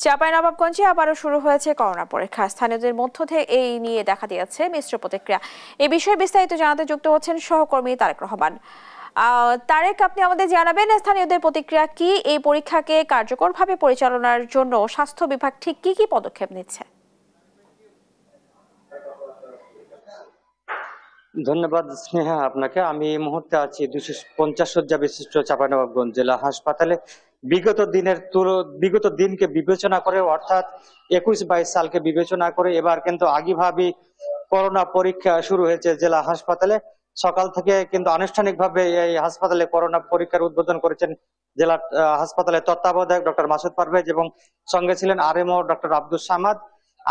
চাঁপাইনবাবগঞ্জে আবারও শুরু হয়েছে করোনা পরীক্ষা। স্থানীয়দের মধ্য থেকে এই নিয়ে দেখা দিয়েছে মিশ্র প্রতিক্রিয়া। এ বিষয়ে বিস্তারিত জানাতে যুক্ত হচ্ছেন সহকর্মী তারেক রহমান। তারেক, আপনি আমাদের জানাবেন স্থানীয়দের প্রতিক্রিয়া কি, এই পরীক্ষাকে কার্যকরভাবে পরিচালনার জন্য স্বাস্থ্য বিভাগ ঠিক কি কি পদক্ষেপ নিচ্ছে? ধন্যবাদ স্নেহা আপনাকে। আমি এই মুহূর্তে আছি 250 শয্যা বিশিষ্ট চাঁপাইনবাবগঞ্জ জেলা হাসপাতালে। বিগত দিনকে বিবেচনা করে, অর্থাৎ 21-22 সালকে বিবেচনা করে এবার কিন্তু আগেভাবে করোনা পরীক্ষা শুরু হয়েছে জেলা হাসপাতালে। সকাল থেকে কিন্তু আনুষ্ঠানিকভাবে এই হাসপাতালে করোনা পরীক্ষার উদ্বোধন করেছেন জেলা হাসপাতালের তত্ত্বাবধায়ক ডক্টর মাসুদ পারভেজ এবং সঙ্গে ছিলেন আরএমও ডক্টর আব্দুস সামাদ।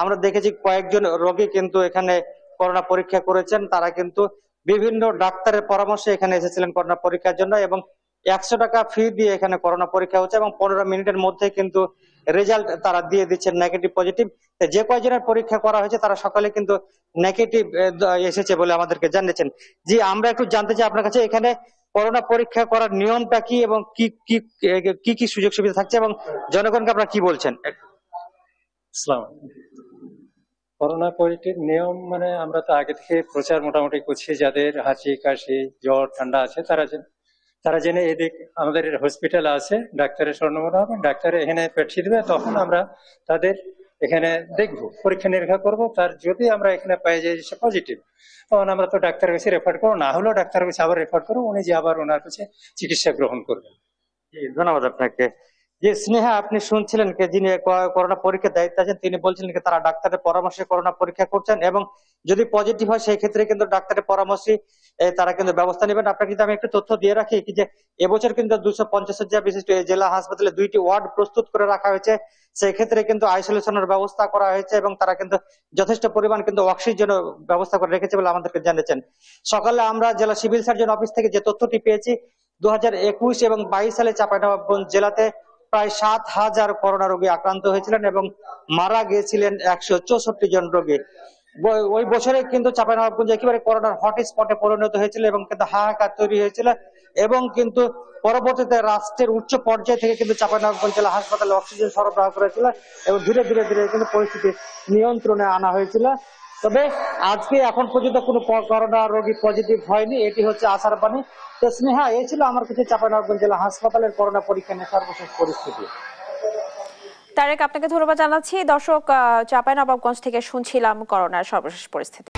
আমরা দেখেছি কয়েকজন রোগী কিন্তু এখানে করোনা পরীক্ষা করেছেন। তারা কিন্তু বিভিন্ন ডাক্তারের পরামর্শে এখানে এসেছিলেন করোনা পরীক্ষার জন্য, এবং 100 টাকা ফি দিয়ে এখানে করোনা পরীক্ষা হচ্ছে এবং 15 মিনিটের মধ্যে কিন্তু রেজাল্ট তারা দিয়ে দিচ্ছেন নেগেটিভ পজিটিভ। যে কয়জনের পরীক্ষা করা হয়েছে তারা সকলে কিন্তু নেগেটিভ এসেছে বলে আমাদেরকে জানিয়েছেন। জি, আমরা একটু জানতে চাই আপনার কাছে, এখানে করোনা পরীক্ষা করার নিয়মটা কি এবং কি কি কি কি সুযোগ সুবিধা থাকছে এবং জনগণকে আপনারা কি বলছেন? করোনা পজিটিভ নিয়ম মানে আমরা তো আগে থেকে প্রচার মোটামুটি করছি, যাদের হাঁচি কাশি জ্বর ঠান্ডা আছে তারা জেনে এদিক আমাদের হসপিটাল আছে, ডাক্তারের স্বর্ণমোড়া হবে, ডাক্তার এখানে পাঠিয়ে দেবে, তখন আমরা তাদের এখানে দেখবো, পরীক্ষা নিরীক্ষা করবো। তার যদি আমরা এখানে পাই যে পজিটিভ, তখন আমরা তো ডাক্তার কাছে রেফার করবো, না হলেও ডাক্তার কাছে আবার রেফার করবো, উনি যে আবার ওনার কাছে চিকিৎসা গ্রহণ করবেন। ধন্যবাদ আপনাকে। যে স্নেহা, আপনি শুনছিলেন কে যিনি করোনা পরীক্ষার দায়িত্বে আছেন, তিনি বলছিলেন কি তারা ডাক্তারের পরামর্শে করোনা পরীক্ষা করছেন এবং যদি পজিটিভ হয় সেই ক্ষেত্রে কিন্তু ডাক্তারের পরামর্শে তারা কিন্তু ব্যবস্থা নেবেন। আপনাকে যদি আমি একটু তথ্য দিয়ে রাখি কি, যে এবছর কিন্তু 250 শয্যা বিশিষ্ট এই জেলা হাসপাতালে 2টি ওয়ার্ড প্রস্তুত করে রাখা হয়েছে। সেই ক্ষেত্রে কিন্তু আইসোলেশনের ব্যবস্থা করা হয়েছে এবং তারা কিন্তু যথেষ্ট পরিমাণ কিন্তু অক্সিজেন ব্যবস্থা করে রেখেছে বলে আমাদেরকে জানিয়েছেন। সকালে আমরা জেলা সিভিল সার্জন অফিস থেকে যে তথ্যটি পেয়েছি, 2021 এবং 22 সালে চাঁপাইনবাবগঞ্জ জেলাতে প্রায় 7,000 করোনা রোগী আক্রান্ত হয়েছিলেন এবং মারা গিয়েছিলেন 164 জন রোগী। ওই বছরে কিন্তু চাঁপাইনবাবগঞ্জ একেবারে করোনার হটস্পটে পরিণত হয়েছিল এবং কিন্তু হাহাকার তৈরি হয়েছিল, এবং কিন্তু পরবর্তীতে রাষ্ট্রের উচ্চ পর্যায় থেকে কিন্তু চাঁপাইনবাবগঞ্জ জেলা হাসপাতালে অক্সিজেন সরবরাহ করেছিল এবং ধীরে ধীরে ধীরে কিন্তু পরিস্থিতি নিয়ন্ত্রণে আনা হয়েছিল। তবে আজকে এখন পর্যন্ত কোনো করোনা রোগী পজিটিভ হয়নি, এটি হচ্ছে আশার বাণী। তো স্নেহা, এই ছিল আমার কাছে চাঁপাইনবাবগঞ্জ জেলা হাসপাতালের করোনা পরীক্ষা নিয়ে সর্বশেষ পরিস্থিতি। তারেক, আপনাকে ধন্যবাদ জানাচ্ছি। দর্শক, চাঁপাইনবাবগঞ্জ থেকে শুনছিলাম করোনার সর্বশেষ পরিস্থিতি।